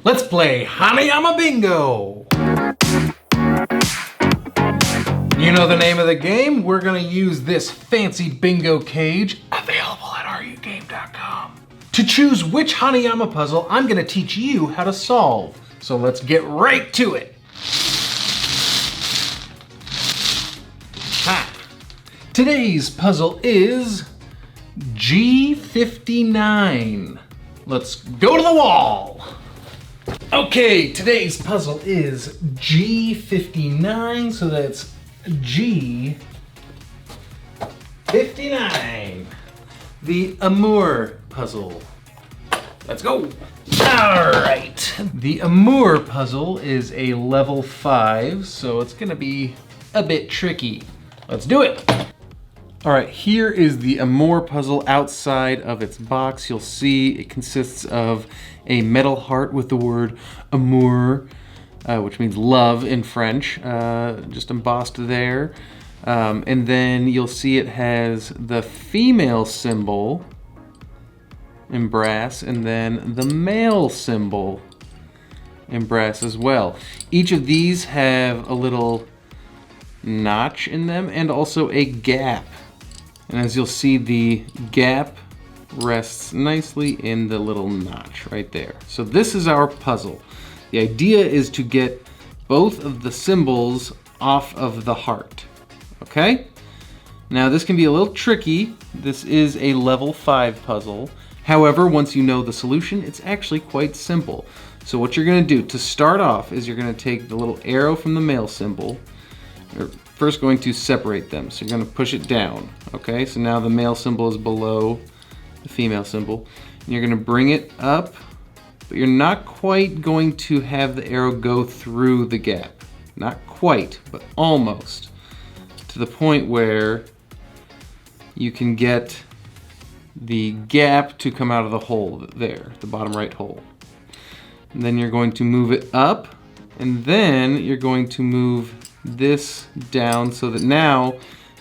Let's play Hanayama Bingo! You know the name of the game? We're gonna use this fancy bingo cage, available at rugame.com. To choose which Hanayama puzzle, I'm gonna teach you how to solve. So let's get right to it. Ha! Today's puzzle is G59. Let's go to the wall. Okay, today's puzzle is G59, so that's G59. The Amour puzzle. Let's go. All right. The Amour puzzle is a level 5, so it's gonna be a bit tricky. Let's do it. All right, here is the Amour puzzle outside of its box. You'll see it consists of a metal heart with the word amour, which means love in French, just embossed there. And then you'll see it has the female symbol in brass and then the male symbol in brass as well. Each of these have a little notch in them and also a gap. And as you'll see, the gap rests nicely in the little notch right there. So this is our puzzle. The idea is to get both of the symbols off of the heart. Okay? Now this can be a little tricky. This is a level 5 puzzle. However, once you know the solution, it's actually quite simple. So what you're gonna do to start off is you're gonna take the little arrow from the male symbol. You're first going to separate them. So you're gonna push it down. Okay, so now the male symbol is below the female symbol. And you're gonna bring it up, but you're not quite going to have the arrow go through the gap. Not quite, but almost. To the point where you can get the gap to come out of the hole there, the bottom right hole. And then you're going to move it up, and then you're going to move this down so that now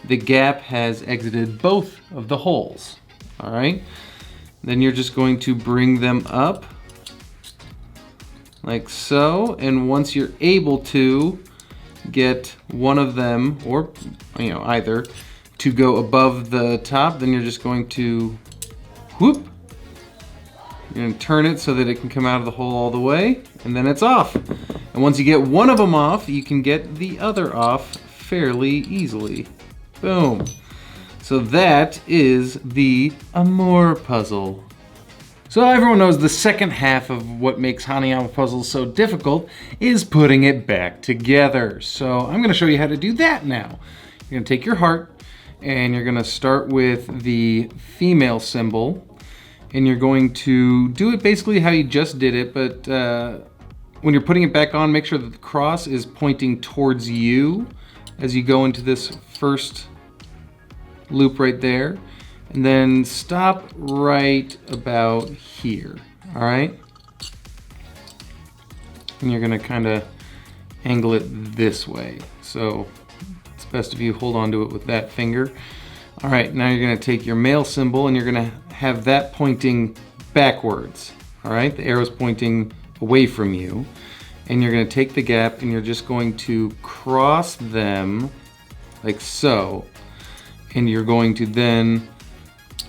the gap has exited both of the holes. All right? Then you're just going to bring them up like so, and once you're able to get one of them, or either, to go above the top, then you're just going to whoop. You're going to turn it so that it can come out of the hole all the way, and then it's off. And once you get one of them off, you can get the other off fairly easily. Boom. So that is the Amour puzzle. So everyone knows the second half of what makes Hanayama puzzles so difficult is putting it back together. So I'm going to show you how to do that now. You're going to take your heart and you're going to start with the female symbol, and you're going to do it basically how you just did it, but when you're putting it back on, make sure that the cross is pointing towards you as you go into this first loop right there, and then stop right about here. All right, and you're gonna kind of angle it this way, so it's best if you hold on to it with that finger. All right, now you're gonna take your male symbol and you're gonna have that pointing backwards. All right, the arrow's pointing away from you, and you're gonna take the gap and you're just going to cross them like so, and you're going to then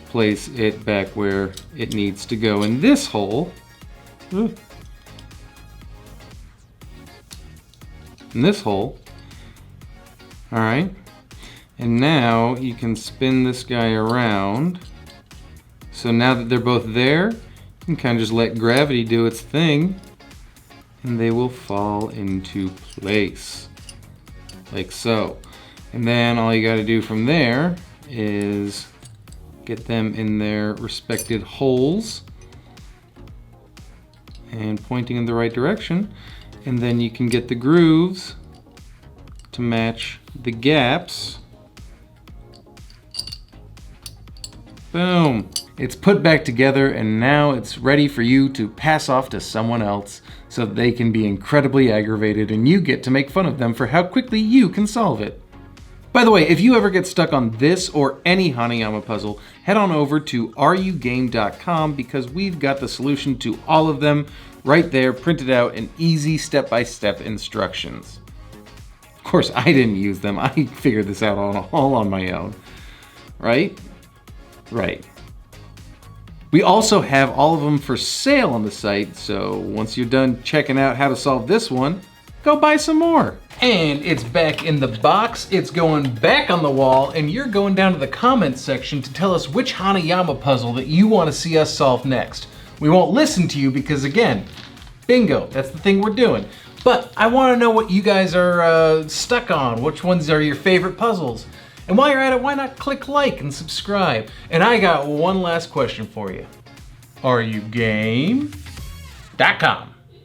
place it back where it needs to go in this hole. In this hole. All right, and now you can spin this guy around. So now that they're both there, you can kind of just let gravity do its thing, and they will fall into place like so. And then all you got to do from there is get them in their respected holes and pointing in the right direction, and then you can get the grooves to match the gaps. Boom. It's put back together, and now it's ready for you to pass off to someone else so that they can be incredibly aggravated and you get to make fun of them for how quickly you can solve it. By the way, if you ever get stuck on this or any Hanayama puzzle, head on over to rugame.com because we've got the solution to all of them right there, printed out in easy step-by-step instructions. Of course, I didn't use them. I figured this out all on my own. Right? Right. We also have all of them for sale on the site, so once you're done checking out how to solve this one, go buy some more. And it's back in the box, it's going back on the wall, and you're going down to the comments section to tell us which Hanayama puzzle that you want to see us solve next. We won't listen to you because, again, bingo, that's the thing we're doing. But I want to know what you guys are stuck on, which ones are your favorite puzzles. And while you're at it, why not click like and subscribe? And I got one last question for you. Are you game.com?